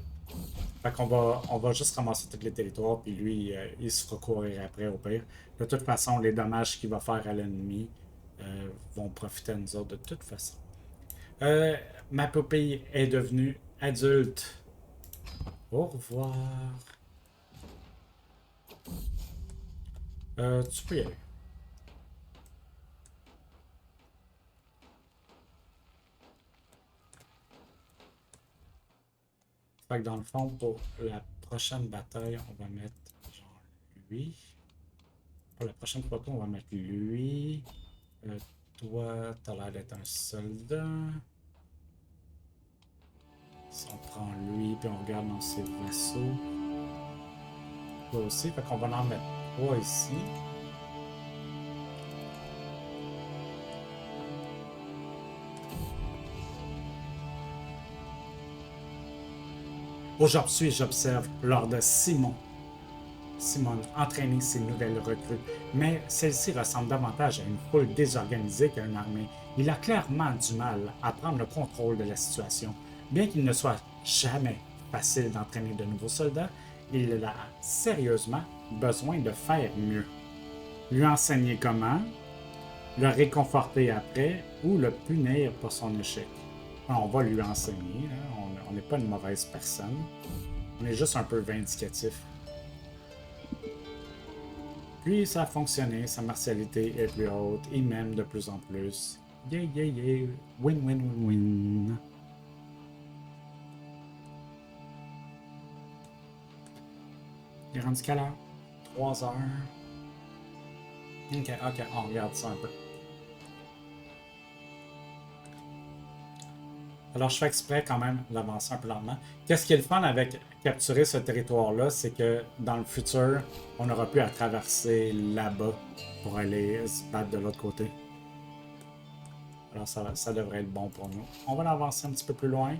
Fait qu'on on va juste ramasser tous les territoires, puis lui, il se fera courir après au pire. De toute façon, les dommages qu'il va faire à l'ennemi vont profiter à nous autres de toute façon. Ma pupille est devenue adulte. Au revoir. Tu peux y aller. Fait que dans le fond, pour la prochaine bataille, on va mettre genre lui. Pour la prochaine photo, on va mettre lui. Toi, t'as l'air d'être un soldat. Si on prend lui, puis on regarde dans ses vaisseaux. Toi aussi, fait qu'on va en mettre 3 ici. Aujourd'hui, j'observe lors de Simon entraîner ses nouvelles recrues, mais celle-ci ressemble davantage à une foule désorganisée qu'à une armée. Il a clairement du mal à prendre le contrôle de la situation. Bien qu'il ne soit jamais facile d'entraîner de nouveaux soldats, il a sérieusement besoin de faire mieux. Lui enseigner comment, le réconforter après ou le punir pour son échec. On va lui enseigner, hein. On n'est pas une mauvaise personne. On est juste un peu vindicatif. Puis ça a fonctionné, sa martialité est plus haute, il m'aime de plus en plus. Yeah, yeah, yeah. Win, win, win, win. Il est rendu quelle heure? 3 heures. Ok, on regarde ça un peu. Alors, je fais exprès quand même d'avancer un peu lentement. Qu'est-ce qui est le fun avec capturer ce territoire-là, c'est que dans le futur, on n'aura plus à traverser là-bas pour aller se battre de l'autre côté. Alors, ça devrait être bon pour nous. On va l'avancer un petit peu plus loin.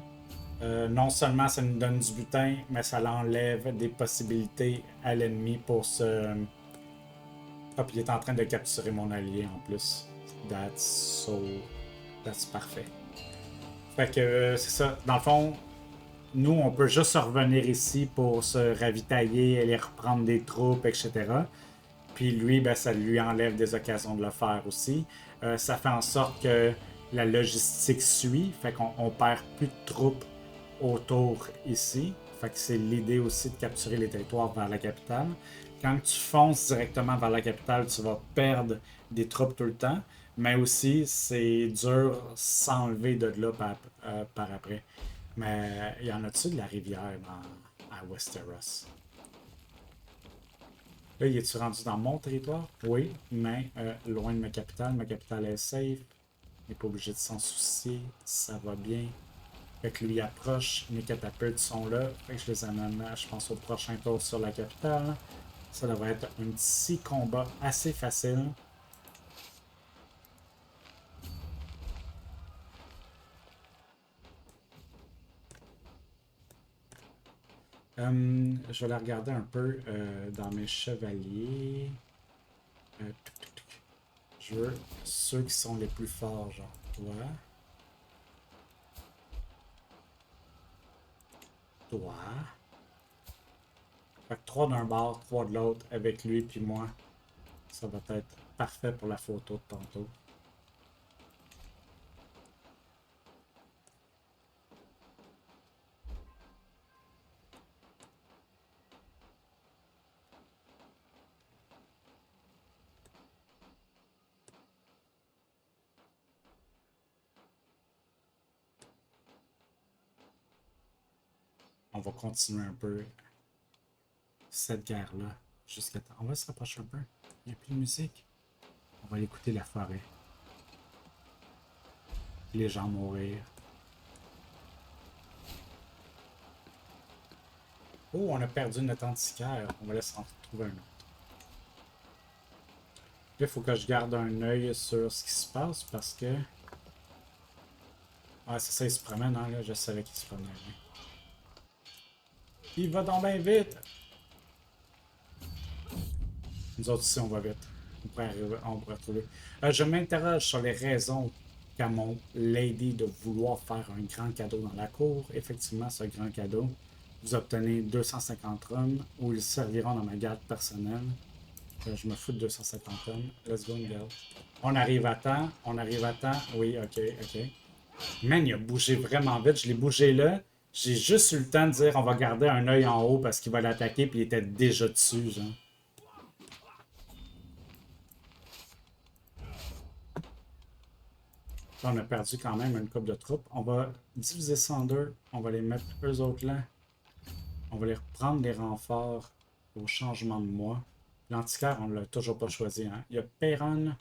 Non seulement ça nous donne du butin, mais ça l'enlève des possibilités à l'ennemi pour se... Ah, puis il est en train de capturer mon allié en plus. That's parfait. Fait que c'est ça. Dans le fond, nous, on peut juste revenir ici pour se ravitailler, aller reprendre des troupes, etc. Puis lui, ben, ça lui enlève des occasions de le faire aussi. Ça fait en sorte que la logistique suit. Fait qu'on perd plus de troupes autour ici. Fait que c'est l'idée aussi de capturer les territoires vers la capitale. Quand tu fonces directement vers la capitale, tu vas perdre des troupes tout le temps. Mais aussi, c'est dur s'enlever de là par après. Mais il y en a-tu de la rivière à Westeros? Là, il est-tu rendu dans mon territoire? Oui, mais loin de ma capitale. Ma capitale est safe. Il n'est pas obligé de s'en soucier. Ça va bien. Fait que lui approche. Mes catapultes sont là. Fait que je les amène, je pense, au prochain tour sur la capitale. Ça devrait être un petit combat assez facile. Je vais la regarder un peu dans mes chevaliers. Je veux ceux qui sont les plus forts, genre toi. toi. Fait que 3 d'un bord, 3 de l'autre, avec lui puis moi. Ça va être parfait pour la photo de tantôt. On va continuer un peu cette guerre-là jusqu'à temps. On va se rapprocher un peu. Il n'y a plus de musique. On va écouter la forêt. Les gens mourir. Oh, on a perdu notre antiquaire. On va laisser en trouver un autre. Là, il faut que je garde un œil sur ce qui se passe parce que... Ah, c'est ça, il se promène, hein, là. Je savais qu'il se promenait. Il va donc bien vite! Nous autres ici, on va vite. On pourrait arriver, on pourrait trouver. Je m'interroge sur les raisons qu'a mon lady de vouloir faire un grand cadeau dans la cour. Effectivement, ce grand cadeau, vous obtenez 250 hommes où ils serviront dans ma garde personnelle. Je me fous de 250 hommes. Let's go, une garde. On arrive à temps. On arrive à temps. Oui, ok, ok. Man, il a bougé vraiment vite. Je l'ai bougé là. J'ai juste eu le temps de dire on va garder un œil en haut parce qu'il va l'attaquer, puis il était déjà dessus, genre. Là, on a perdu quand même une couple de troupes. On va diviser ça en deux. On va les mettre eux autres là. On va les reprendre les renforts au changement de mois. L'antiquaire, on ne l'a toujours pas choisi. Hein. Il y a Perron.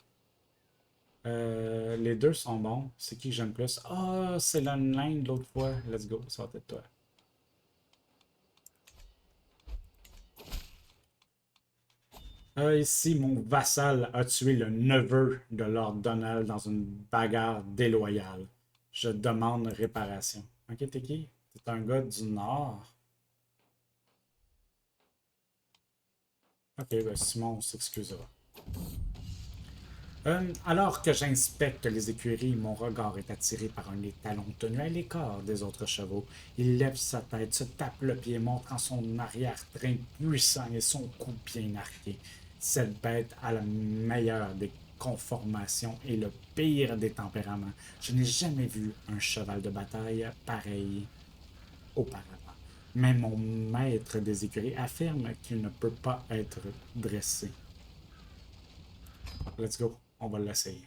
Les deux sont bons. C'est qui que j'aime plus? Ah, c'est le nain de l'autre fois. Let's go, ça va être toi. Ici, mon vassal a tué le neveu de Lord Donald dans une bagarre déloyale. Je demande réparation. Ok, t'es qui? T'es un gars du Nord. Ok, ben Simon s'excusera. Alors que j'inspecte les écuries, mon regard est attiré par un étalon tenu à l'écart des autres chevaux. Il lève sa tête, se tape le pied, montrant son arrière-train puissant et son cou bien arqué. Cette bête a la meilleure des conformations et le pire des tempéraments. Je n'ai jamais vu un cheval de bataille pareil auparavant. Mais mon maître des écuries affirme qu'il ne peut pas être dressé. Let's go, on va l'essayer.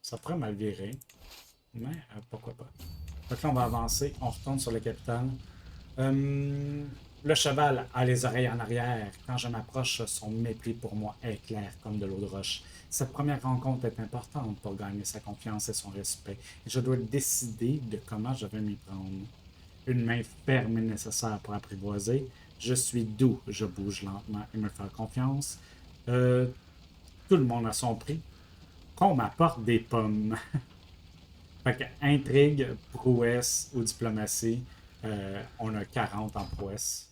Ça pourrait mal virer, mais pourquoi pas. Donc là, on va avancer, on retourne sur la capitale. Le cheval a les oreilles en arrière. Quand je m'approche, son mépris pour moi est clair comme de l'eau de roche. Cette première rencontre est importante pour gagner sa confiance et son respect. Et je dois décider de comment je vais m'y prendre. Une main ferme est nécessaire pour apprivoiser. Je suis doux, je bouge lentement et me faire confiance. Tout le monde a son prix. Qu'on m'apporte des pommes. Fait que intrigue, prouesse ou diplomatie, on a 40 en prouesse.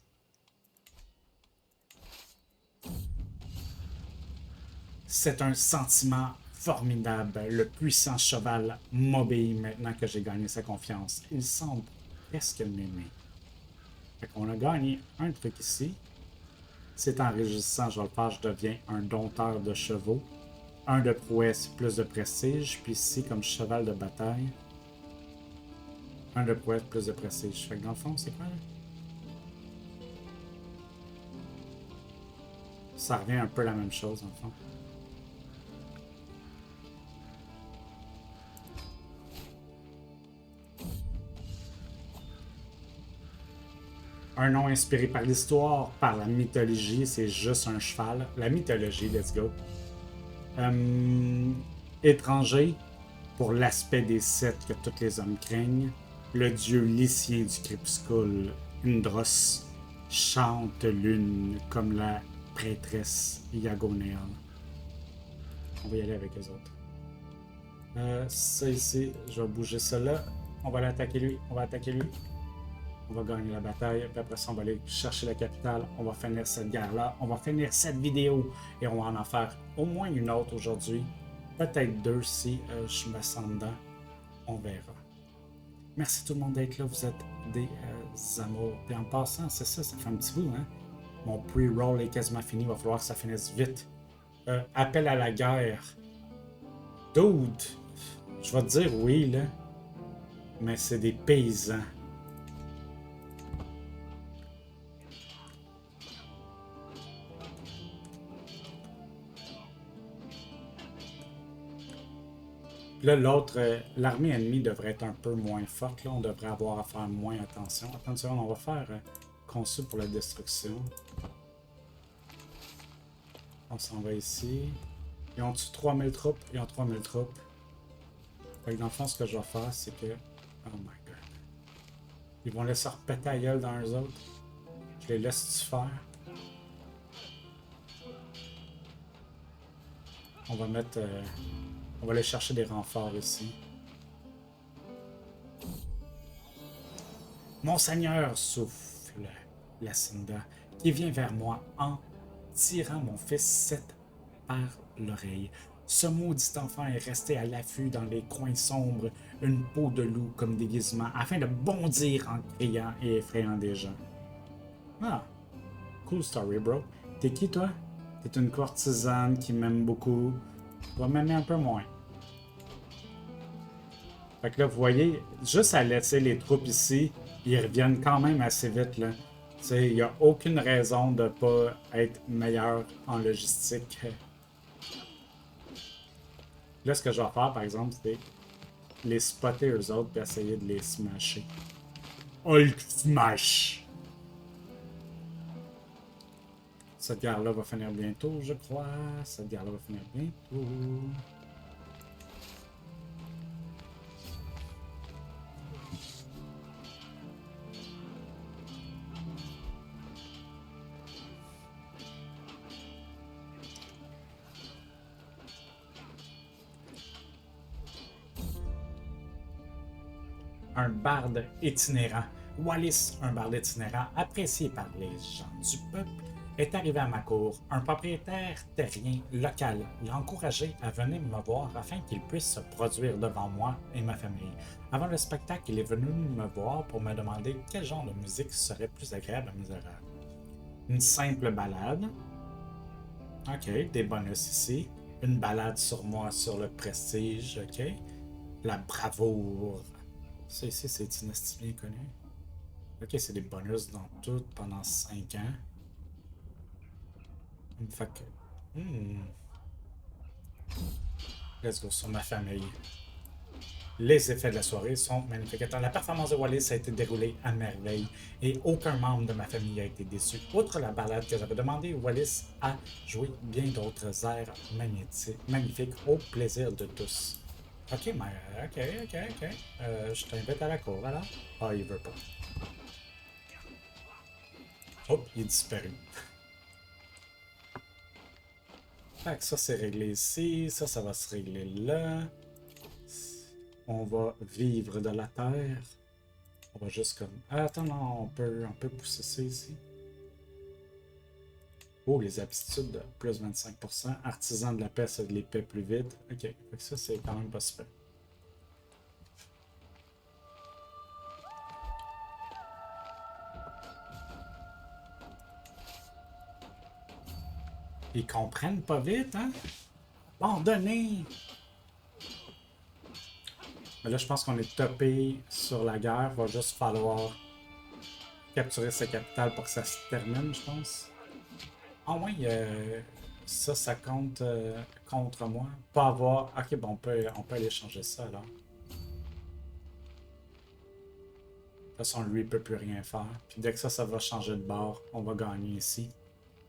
C'est un sentiment formidable. Le puissant cheval m'obéit maintenant que j'ai gagné sa confiance. Il semble presque m'aimer. Fait qu'on a gagné un truc ici. C'est enrichissant, je vais le faire, je deviens un dompteur de chevaux. Un de prouesse, plus de prestige. Puis ici, comme cheval de bataille, un de prouesse, plus de prestige. Fait que dans le fond, c'est quoi là? Ça revient un peu la même chose, dans le fond. Un nom inspiré par l'histoire, par la mythologie, c'est juste un cheval. La mythologie, let's go. Étranger, pour l'aspect des sept que tous les hommes craignent. Le dieu lycien du crépuscule, Indros, chante lune comme la prêtresse Iagonéa. On va y aller avec les autres. Ça ici, je vais bouger ça là. On va l'attaquer lui, on va attaquer lui. On va gagner la bataille, puis après ça, on va aller chercher la capitale. On va finir cette guerre-là. On va finir cette vidéo et on va en faire au moins une autre aujourd'hui. Peut-être deux si je me sens dedans. On verra. Merci tout le monde d'être là. Vous êtes des amours. Puis en passant, c'est ça, ça fait un petit bout, hein? Mon pre-roll est quasiment fini, il va falloir que ça finisse vite. Appel à la guerre. Dude, je vais te dire oui, là. Mais c'est des paysans. Là, l'autre, l'armée ennemie devrait être un peu moins forte. Là, on devrait avoir à faire moins attention. Attends une seconde, on va faire conçu pour la destruction. On s'en va ici. Ils ont-tu 3000 troupes? Ils ont 3000 troupes. Fait que dans le fond, ce que je vais faire, c'est que... Oh my god. Ils vont laisser repéter la gueule dans eux autres. Je les laisse-tu faire? On va mettre... on va aller chercher des renforts ici. Monseigneur, souffle Lacinda, qui vient vers moi en tirant mon fils Seth par l'oreille. Ce maudit enfant est resté à l'affût dans les coins sombres, une peau de loup comme déguisement, afin de bondir en criant et effrayant des gens. Ah, cool story, bro. T'es qui, toi? T'es une courtisane qui m'aime beaucoup. Tu vas m'aimer un peu moins. Fait que là, vous voyez, juste à laisser les troupes ici, ils reviennent quand même assez vite, là. Il n'y a aucune raison de ne pas être meilleur en logistique. Là, ce que je vais faire, par exemple, c'est les spotter eux autres et essayer de les smasher. Hulk smash! Cette guerre-là va finir bientôt, je crois. Cette guerre-là va finir bientôt. Un barde itinérant. Wallis, un barde itinérant apprécié par les gens du peuple, est arrivé à ma cour. Un propriétaire terrien local l'a encouragé à venir me voir afin qu'il puisse se produire devant moi et ma famille. Avant le spectacle, il est venu me voir pour me demander quel genre de musique serait plus agréable à mes oreilles. Une simple balade. Ok, des bonus ici. Une balade sur moi, sur le prestige, ok. La bravoure. Ça ici, c'est dynastie bien connu. Ok, c'est des bonus dans tout pendant 5 ans. Fait que... Let's go sur ma famille. Les effets de la soirée sont magnifiques. La performance de Wallis a été déroulée à merveille et aucun membre de ma famille a été déçu. Outre la balade que j'avais demandé, Wallis a joué bien d'autres airs magnifiques au plaisir de tous. Ok, mais ok. Je t'invite à la cour alors. Ah, il veut pas. Oh, il est disparu. Fait que ça, c'est réglé ici. Ça va se régler là. On va vivre de la terre. On va juste comme... Ah, attends, non, on peut pousser ça ici. Oh, les aptitudes de plus 25%. Artisan de la paix, ça les paie plus vite. Ok, fait que ça, c'est quand même pas super. Ils comprennent pas vite, hein? Abandonnez! Mais là, je pense qu'on est topé sur la guerre. Il va juste falloir capturer sa capitale pour que ça se termine, je pense. Ah oui, ça compte contre moi. Pas avoir... Ok, bon, on peut aller changer ça, alors. De toute façon, lui, il peut plus rien faire. Puis dès que ça va changer de bord, on va gagner ici.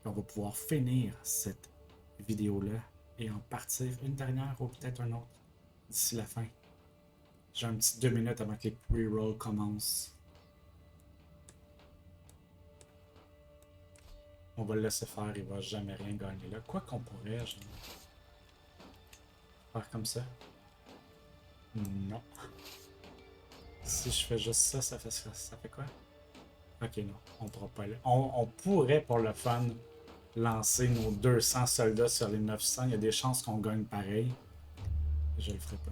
Et on va pouvoir finir cette vidéo-là et en partir une dernière ou peut-être un autre d'ici la fin. J'ai un petit 2 minutes avant que les pre-rolls commencent. On va le laisser faire, il va jamais rien gagner là. Quoi qu'on pourrait, faire comme ça. Non. Si je fais juste ça, ça fait quoi? Ok, non, on pourra pas aller. On pourrait, pour le fun, lancer nos 200 soldats sur les 900. Il y a des chances qu'on gagne pareil. Je le ferai pas.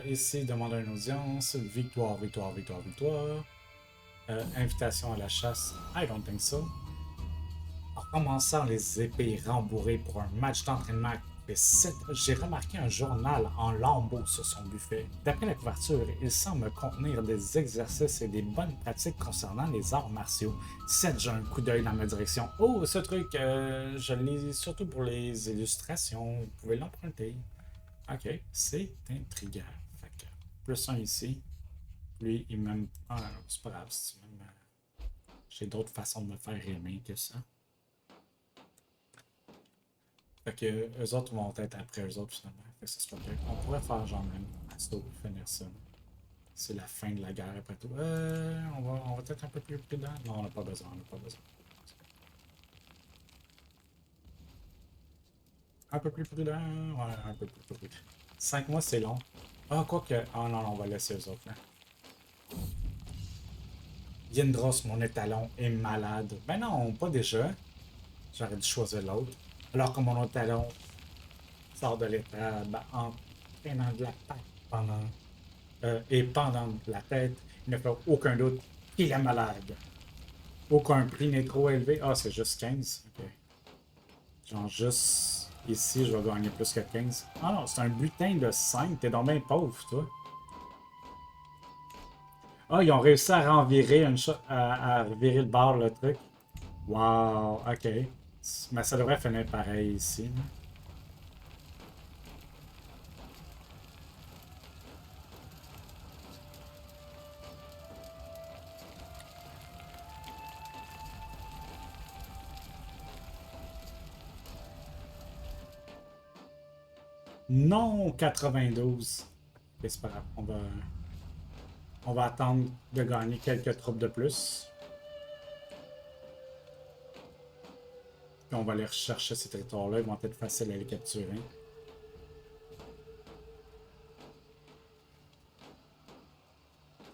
Ici, demande une audience. Victoire, victoire, victoire, victoire. Invitation à la chasse. I don't think so. En commençant les épées rembourrées pour un match d'entraînement avec 7, j'ai remarqué un journal en lambeaux sur son buffet. D'après la couverture, il semble contenir des exercices et des bonnes pratiques concernant les arts martiaux. 7, j'ai un coup d'œil dans ma direction. Oh, ce truc, je l'ai surtout pour les illustrations. Vous pouvez l'emprunter. Ok, c'est intriguant. Fait que, plus un ici. Lui, il m'aime. Ah, c'est pas grave, c'est même. J'ai d'autres façons de me faire aimer que ça. Fait que eux autres vont être après eux autres finalement. Fait que ça se peut. On pourrait faire genre même Asto finir ça. C'est la fin de la guerre après tout. On va être un peu plus prudent. Non, on n'a pas besoin, on n'a pas besoin. Un peu plus prudent. Ouais, un peu plus prudent. 5 mois c'est long. Ah, quoi que. Ah non, non, on va laisser eux autres là. Yendros, mon étalon, est malade. Ben non, pas déjà. J'aurais dû choisir l'autre. Alors que mon étalon sort de l'étable en traînant de la tête pendant la tête, il ne fait aucun doute qu'il est malade. Aucun prix n'est trop élevé. Ah, c'est juste 15. Ok. Genre juste ici, je vais gagner plus que 15. Ah non, c'est un butin de 5. T'es donc bien pauvre, toi. Ah, ils ont réussi à renvirer à revirer le bord, le truc. Wow, ok. Mais ça devrait finir pareil ici. Non, 92. Ok, c'est pas grave. On va attendre de gagner quelques troupes de plus. Puis on va aller rechercher ces territoires-là. Ils vont être faciles à les capturer.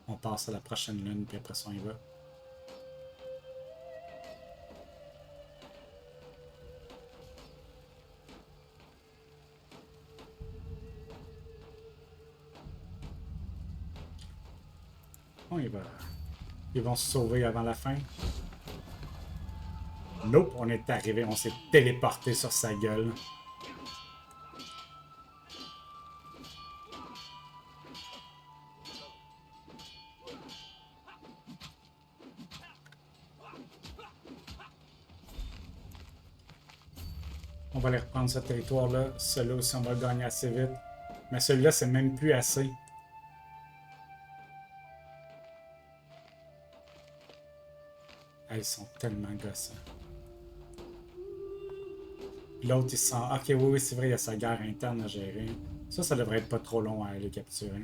On passe à la prochaine lune, puis après ça, on y va. On y va. Ils vont se sauver avant la fin. Nope, on est arrivé, on s'est téléporté sur sa gueule. On va aller reprendre ce territoire-là. Celui-là aussi, on va le gagner assez vite. Mais celui-là, c'est même plus assez. Ah, ils sont tellement gossants. L'autre, il sent. Ok, oui, oui, c'est vrai, il y a sa guerre interne à gérer. Ça devrait être pas trop long à aller capturer.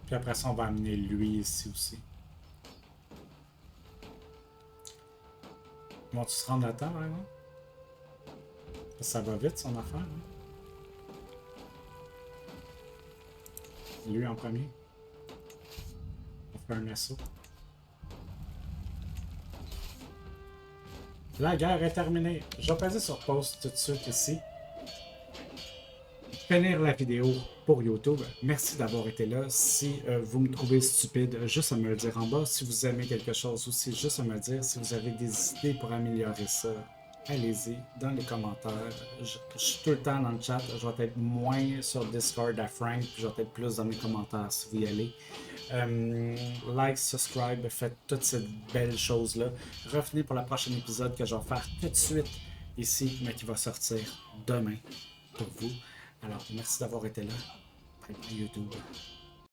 Puis après ça, on va amener lui ici aussi. Vont-tu se rendre à temps, vraiment? Ça va vite, son affaire. Hein? Lui en premier. On fait un assaut. La guerre est terminée. Je vais passer sur pause tout de suite ici. Finir la vidéo pour YouTube. Merci d'avoir été là. Si vous me trouvez stupide, juste à me le dire en bas. Si vous aimez quelque chose aussi, juste à me le dire. Si vous avez des idées pour améliorer ça, allez-y dans les commentaires. Je suis tout le temps dans le chat. Je vais être moins sur Discord à Frank, puis je vais être plus dans mes commentaires si vous y allez. Like, subscribe, faites toutes ces belles choses-là. Revenez pour le prochain épisode que je vais faire tout de suite ici, mais qui va sortir demain pour vous. Alors, merci d'avoir été là. Bye bye YouTube.